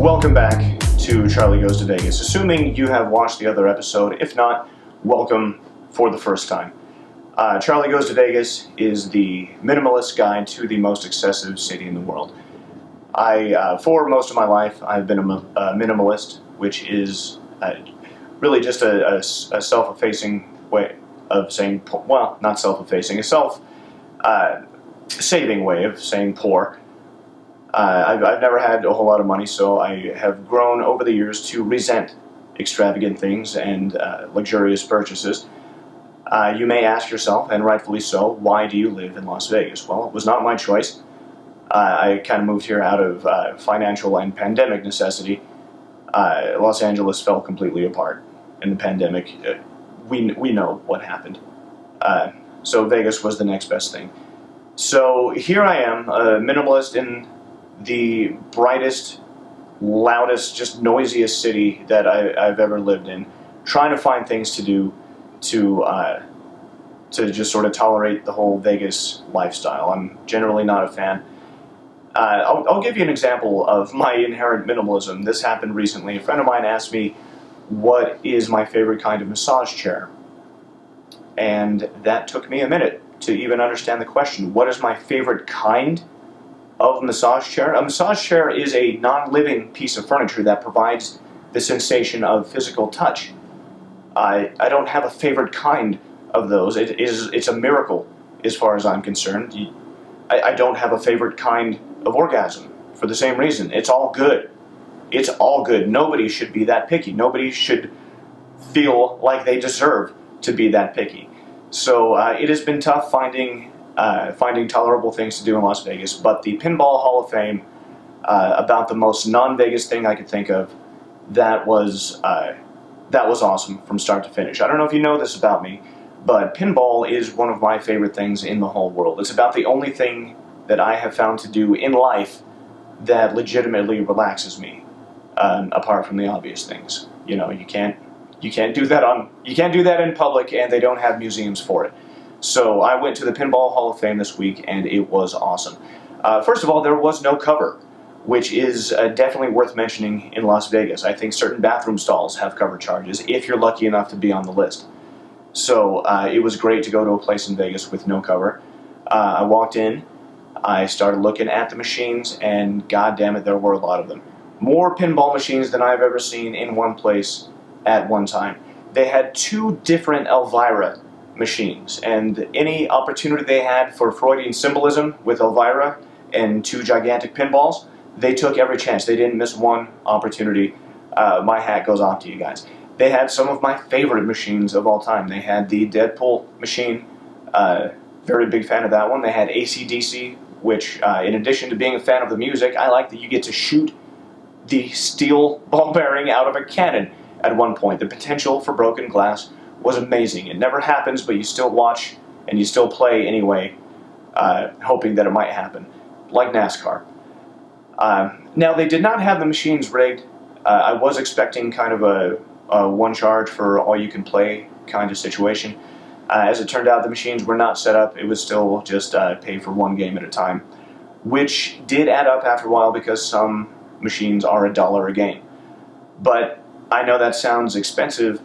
Welcome back to Charlie Goes to Vegas. Assuming you have watched the other episode, if not, welcome for the first time. Charlie Goes to Vegas is the minimalist guide to the most excessive city in the world. For most of my life, I've been a minimalist, which is really just a self-effacing way of saying, well, not self-effacing, a self-saving way of saying poor. I've never had a whole lot of money, so I have grown over the years to resent extravagant things and luxurious purchases. You may ask yourself, and rightfully so, why do you live in Las Vegas? Well, it was not my choice. I kind of moved here out of financial and pandemic necessity. Los Angeles fell completely apart in the pandemic. We know what happened. So Vegas was the next best thing. So here I am, a minimalist in the brightest, loudest, just noisiest city that I've ever lived in, trying to find things to do to just sort of tolerate the whole Vegas lifestyle. I'm generally not a fan. I'll give you an example of my inherent minimalism. This happened recently. A friend of mine asked me, what is my favorite kind of massage chair? And that took me a minute to even understand the question. What is my favorite kind of massage chair? A massage chair is a non-living piece of furniture that provides the sensation of physical touch. I don't have a favorite kind of those. It's a miracle as far as I'm concerned. I don't have a favorite kind of orgasm for the same reason. It's all good. It's all good. Nobody should be that picky. Nobody should feel like they deserve to be that picky. So it has been tough finding tolerable things to do in Las Vegas, but the Pinball Hall of Fame, about the most non-Vegas thing I could think of, that was awesome from start to finish. I don't know if you know this about me, but pinball is one of my favorite things in the whole world. It's about the only thing that I have found to do in life that legitimately relaxes me, apart from the obvious things. You know, you can't do that in public, and they don't have museums for it. So I went to the Pinball Hall of Fame this week, and it was awesome. First of all, there was no cover, which is definitely worth mentioning in Las Vegas. I think certain bathroom stalls have cover charges if you're lucky enough to be on the list. So it was great to go to a place in Vegas with no cover. I walked in, I started looking at the machines, and god damn it, there were a lot of them. More pinball machines than I've ever seen in one place at one time. They had two different Elvira machines, and any opportunity they had for Freudian symbolism with Elvira and two gigantic pinballs, they took every chance. They didn't miss one opportunity. My hat goes off to you guys. They had some of my favorite machines of all time. They had the Deadpool machine, very big fan of that one. They had AC/DC, which in addition to being a fan of the music, I like that you get to shoot the steel ball bearing out of a cannon at one point. The potential for broken glass was amazing. It never happens, but you still watch and you still play anyway, hoping that it might happen, like NASCAR. Now, they did not have the machines rigged. I was expecting kind of a one charge for all you can play kind of situation. As it turned out, the machines were not set up. It was still just pay for one game at a time, which did add up after a while because some machines are $1 a game. But I know that sounds expensive,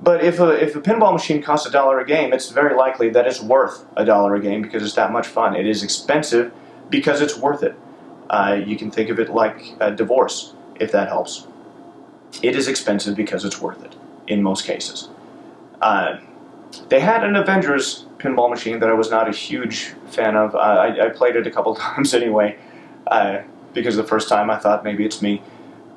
but if a pinball machine costs $1 a game, it's very likely that it's worth $1 a game because it's that much fun. It is expensive because it's worth it. You can think of it like a divorce, if that helps. It is expensive because it's worth it, in most cases. They had an Avengers pinball machine that I was not a huge fan of. I played it a couple times anyway, because the first time I thought maybe it's me.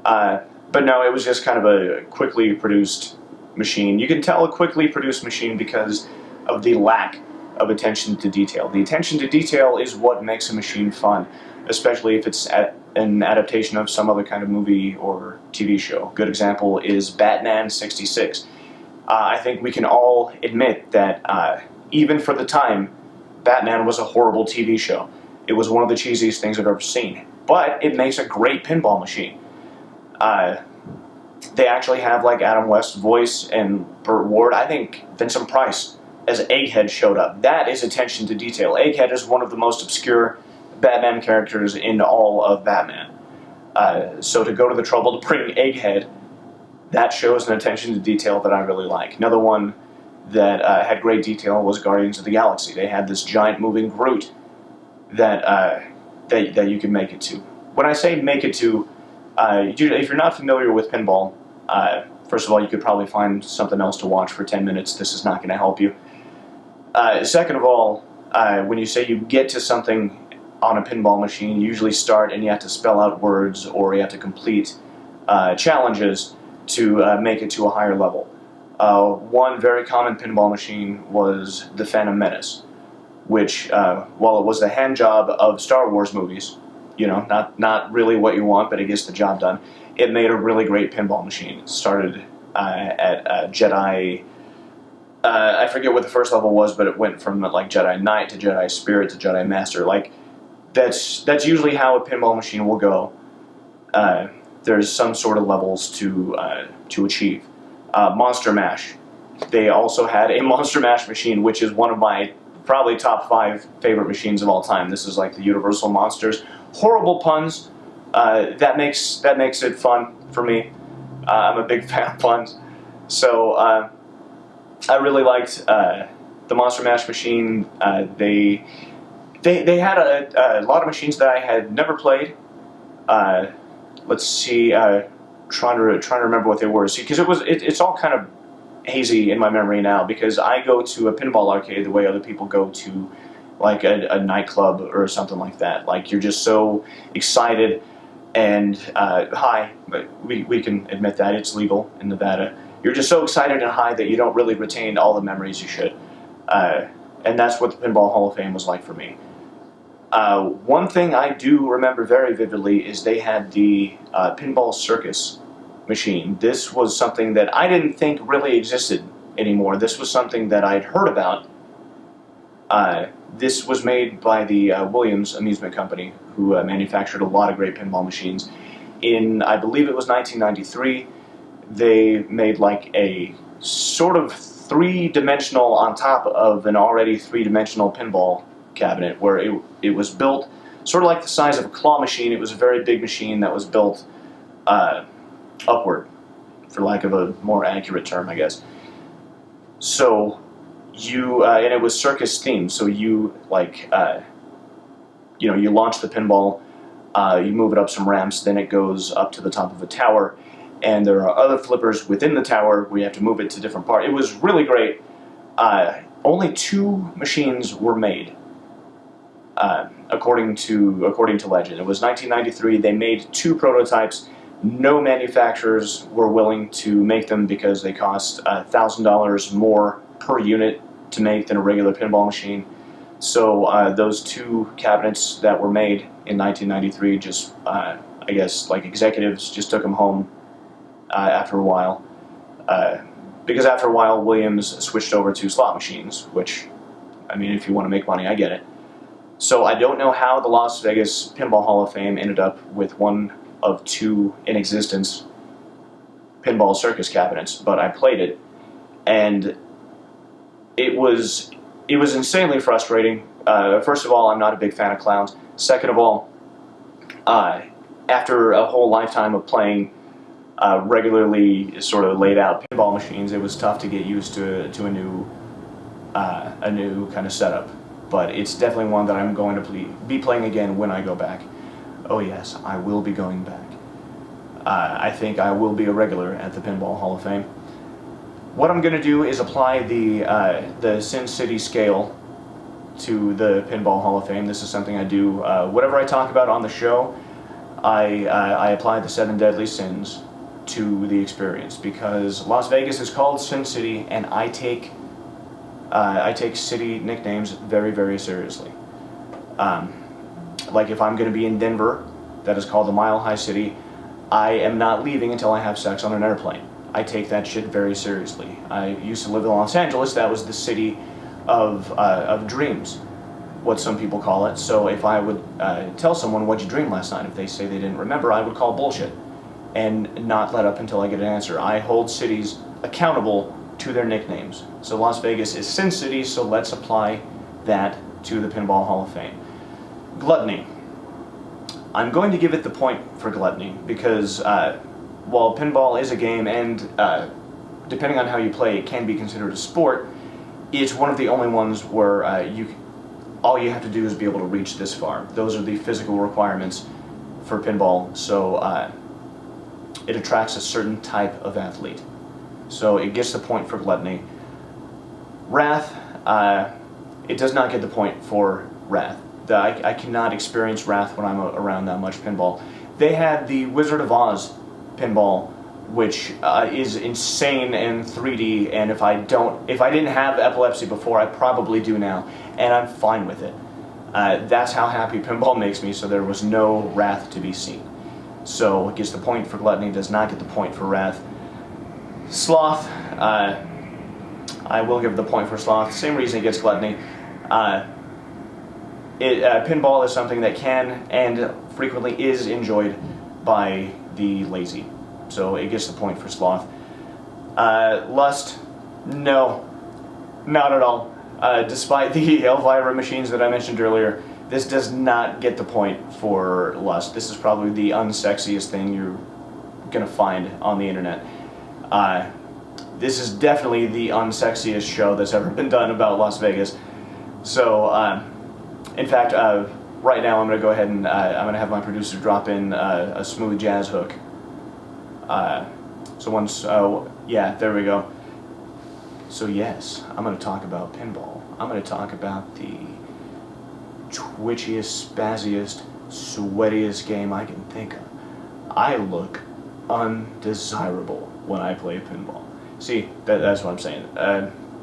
But no, it was just kind of a quickly produced machine. You can tell a quickly produced machine because of the lack of attention to detail. The attention to detail is what makes a machine fun, especially if it's an adaptation of some other kind of movie or TV show. Good example is Batman '66. I think we can all admit that even for the time, Batman was a horrible TV show. It was one of the cheesiest things I've ever seen. But it makes a great pinball machine. They actually have like Adam West's voice and Burt Ward. I think Vincent Price as Egghead showed up. That is attention to detail. Egghead is one of the most obscure Batman characters in all of Batman. So to go to the trouble to bring Egghead, that shows an attention to detail that I really like. Another one that had great detail was Guardians of the Galaxy. They had this giant moving Groot that you could make it to. When I say make it to, if you're not familiar with pinball, first of all, you could probably find something else to watch for 10 minutes. This is not going to help you. Second of all, when you say you get to something on a pinball machine, you usually start and you have to spell out words or you have to complete challenges to make it to a higher level. One very common pinball machine was the Phantom Menace, which, while it was the hand job of Star Wars movies, you know, not really what you want, but it gets the job done, it made a really great pinball machine. It started at Jedi, I forget what the first level was, but it went from like Jedi Knight to Jedi Spirit to Jedi Master. Like, that's usually how a pinball machine will go. There's some sort of levels to achieve. Monster Mash. They also had a Monster Mash machine, which is one of my probably top 5 favorite machines of all time. This is like the Universal Monsters. Horrible puns. That makes it fun for me. I'm a big fan of puns. So I really liked the Monster Mash machine. They had a lot of machines that I had never played. Let's see. Trying to remember what they were. See, because it's all kind of hazy in my memory now, because I go to a pinball arcade the way other people go to like a nightclub or something like that. Like, you're just so excited and high. We can admit that it's legal in Nevada. You're just so excited and high that you don't really retain all the memories you should. And that's what the Pinball Hall of Fame was like for me. One thing I do remember very vividly is they had the Pinball Circus machine. This was something that I didn't think really existed anymore. This was something that I'd heard about. This was made by the Williams Amusement Company, who manufactured a lot of great pinball machines. In, I believe it was 1993, they made like a sort of three-dimensional on top of an already three-dimensional pinball cabinet, where it was built sort of like the size of a claw machine. It was a very big machine that was built upward, for lack of a more accurate term, I guess. So you and it was circus themed. So you you launch the pinball, you move it up some ramps, then it goes up to the top of a tower, and there are other flippers within the tower where you have to move it to different parts. It was really great. Only 2 machines were made. According to legend. It was 1993. They made 2 prototypes. No manufacturers were willing to make them because they cost $1,000 more per unit to make than a regular pinball machine. So those 2 cabinets that were made in 1993 just, I guess, like executives just took them home after a while. Because after a while, Williams switched over to slot machines, which, I mean, if you want to make money, I get it. So I don't know how the Las Vegas Pinball Hall of Fame ended up with one of 2 in existence pinball circus cabinets, but I played it, and it was insanely frustrating. First of all, I'm not a big fan of clowns. Second of all, after a whole lifetime of playing regularly sort of laid out pinball machines, it was tough to get used to a new kind of setup. But it's definitely one that I'm going to be playing again when I go back. Oh yes, I will be going back. I think I will be a regular at the Pinball Hall of Fame. What I'm going to do is apply the Sin City scale to the Pinball Hall of Fame. This is something I do. Whatever I talk about on the show, I apply the 7 deadly sins to the experience, because Las Vegas is called Sin City, and I take city nicknames very, very seriously. Like, if I'm going to be in Denver, that is called the Mile High City, I am not leaving until I have sex on an airplane. I take that shit very seriously. I used to live in Los Angeles. That was the city of dreams, what some people call it. So if I would tell someone, what'd you dream last night? If they say they didn't remember, I would call bullshit and not let up until I get an answer. I hold cities accountable to their nicknames. So Las Vegas is Sin City, so let's apply that to the Pinball Hall of Fame. Gluttony. I'm going to give it the point for gluttony, because while pinball is a game, and depending on how you play, it can be considered a sport, it's one of the only ones where all you have to do is be able to reach this far. Those are the physical requirements for pinball, so it attracts a certain type of athlete. So it gets the point for gluttony. Wrath, it does not get the point for wrath. I cannot experience wrath when I'm around that much pinball. They had the Wizard of Oz pinball, which is insane and 3D, and if I didn't have epilepsy before, I probably do now, and I'm fine with it. That's how happy pinball makes me, so there was no wrath to be seen. So it gets the point for gluttony, does not get the point for wrath. Sloth, I will give the point for sloth. Same reason it gets gluttony. Pinball is something that can and frequently is enjoyed by the lazy. So it gets the point for sloth. Lust, no, not at all. Despite the Elvira machines that I mentioned earlier, this does not get the point for lust. This is probably the unsexiest thing you're going to find on the internet. This is definitely the unsexiest show that's ever been done about Las Vegas. So, in fact, right now I'm going to go ahead and I'm going to have my producer drop in a smooth jazz hook. So once, yeah, there we go. So yes, I'm going to talk about pinball. I'm going to talk about the twitchiest, spazziest, sweatiest game I can think of. I look undesirable when I play pinball. See, that's what I'm saying.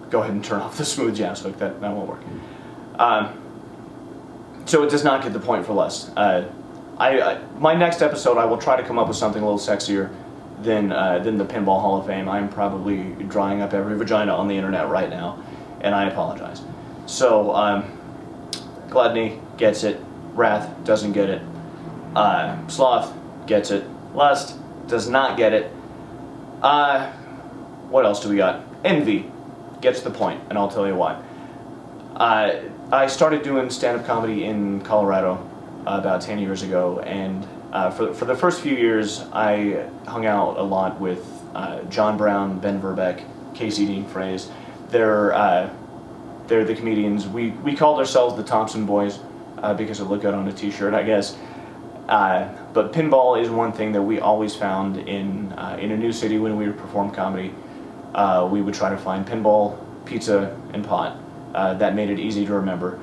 Go ahead and turn off the smooth jazz hook. That won't work. So it does not get the point for lust. My next episode, I will try to come up with something a little sexier than the Pinball Hall of Fame. I'm probably drying up every vagina on the internet right now, and I apologize. So, gluttony gets it. Wrath doesn't get it. Sloth gets it. Lust does not get it. What else do we got? Envy gets the point, and I'll tell you why. I started doing stand-up comedy in Colorado about 10 years ago, and for the first few years, I hung out a lot with John Brown, Ben Verbeek, Casey Dean Fraze. They're the comedians. We called ourselves the Thompson Boys because it looked good on a t-shirt, I guess. But pinball is one thing that we always found in a new city when we would perform comedy. We would try to find pinball, pizza, and pot. That made it easy to remember.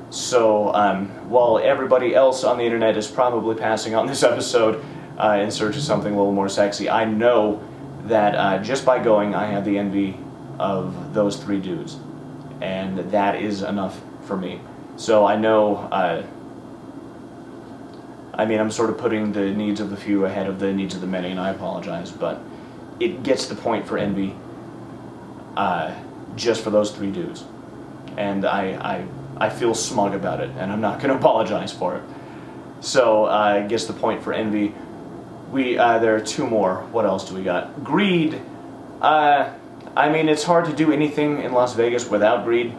So while everybody else on the internet is probably passing on this episode in search of something a little more sexy, I know that just by going, I have the envy of those three dudes. And that is enough for me. So I know, I mean, I'm sort of putting the needs of the few ahead of the needs of the many, and I apologize, but it gets the point for envy just for those three dudes. And I feel smug about it, and I'm not going to apologize for it. So it gets the point for envy. There are two more. What else do we got? Greed. I mean, it's hard to do anything in Las Vegas without greed.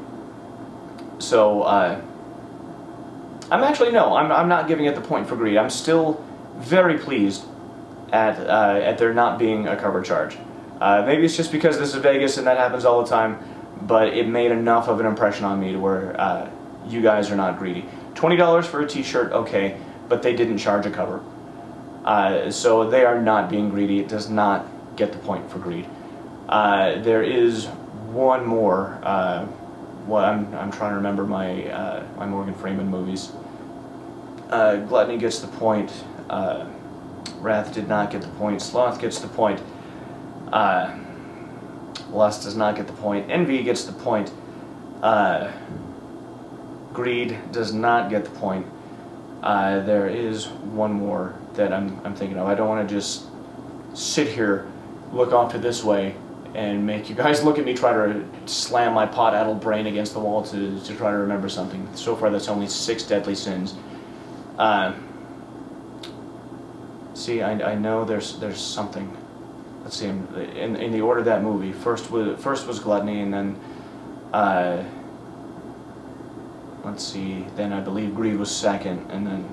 So I'm not giving it the point for greed. I'm still very pleased at there not being a cover charge. Maybe it's just because this is Vegas and that happens all the time, but it made enough of an impression on me to where you guys are not greedy. $20 for a t-shirt, okay, but they didn't charge a cover. So they are not being greedy. It does not get the point for greed. There is one more. I'm trying to remember my Morgan Freeman movies. Gluttony gets the point. Wrath did not get the point. Sloth gets the point. Lust does not get the point. Envy gets the point. Greed does not get the point. There is one more that I'm thinking of. I don't want to just sit here, look off to this way, and make you guys look at me try to slam my pot-addled brain against the wall to try to remember something. So far, that's only 6 deadly sins. See, I know there's something. Let's see, in the order of that movie, first was gluttony, and then let's see, then I believe greed was second, and then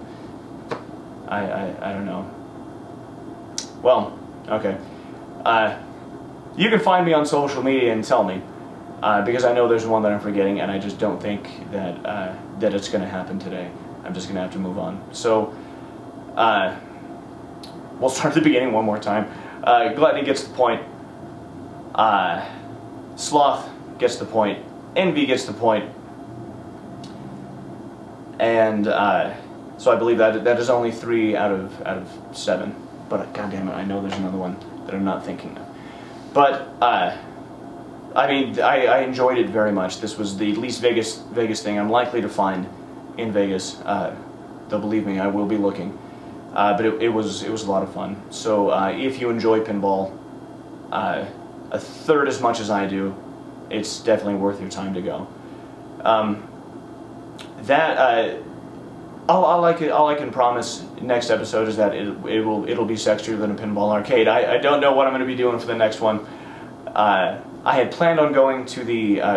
I don't know. Well, okay. You can find me on social media and tell me, because I know there's one that I'm forgetting, and I just don't think that that it's going to happen today. I'm just going to have to move on. So, we'll start at the beginning one more time. Gluttony gets the point. Sloth gets the point. Envy gets the point. And so I believe that is only 3 out of 7. But goddamn it, I know there's another one that I'm not thinking of. But I mean, I enjoyed it very much. This was the least Vegas thing I'm likely to find in Vegas. Though believe me, I will be looking. But it was a lot of fun. So if you enjoy pinball a third as much as I do, it's definitely worth your time to go. All I can promise next episode is that it'll be sexier than a pinball arcade. I don't know what I'm going to be doing for the next one. I had planned on going to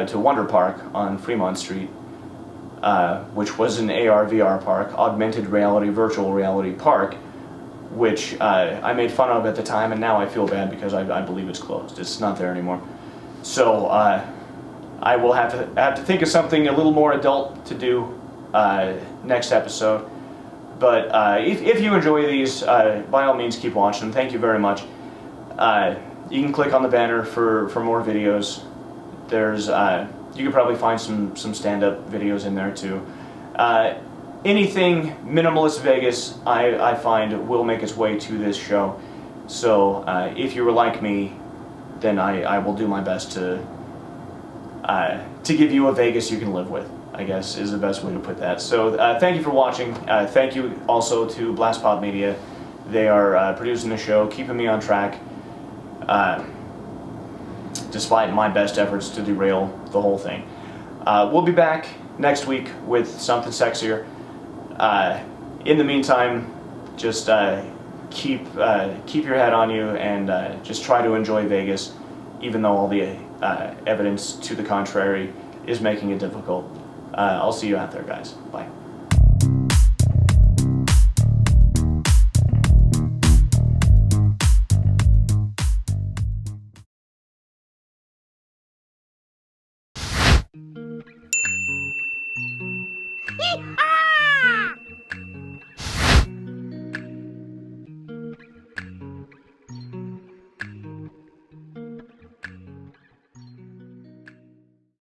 to Wonder Park on Fremont Street, which was an AR/VR park, augmented reality, virtual reality park, which I made fun of at the time, and now I feel bad because I believe it's closed. It's not there anymore. So I will have to think of something a little more adult to do next episode. But if you enjoy these, by all means keep watching them. Thank you very much. You can click on the banner for more videos. There's you can probably find some stand-up videos in there too. Anything Minimalist Vegas, I find, will make its way to this show. So if you were like me, then I will do my best to give you a Vegas you can live with, I guess is the best way to put that. So thank you for watching. Thank you also to Blast Pop Media. They are producing the show, keeping me on track, despite my best efforts to derail the whole thing. We'll be back next week with something sexier. In the meantime, just keep your head on you and just try to enjoy Vegas, even though all the evidence to the contrary is making it difficult. I'll see you out there, guys. Bye.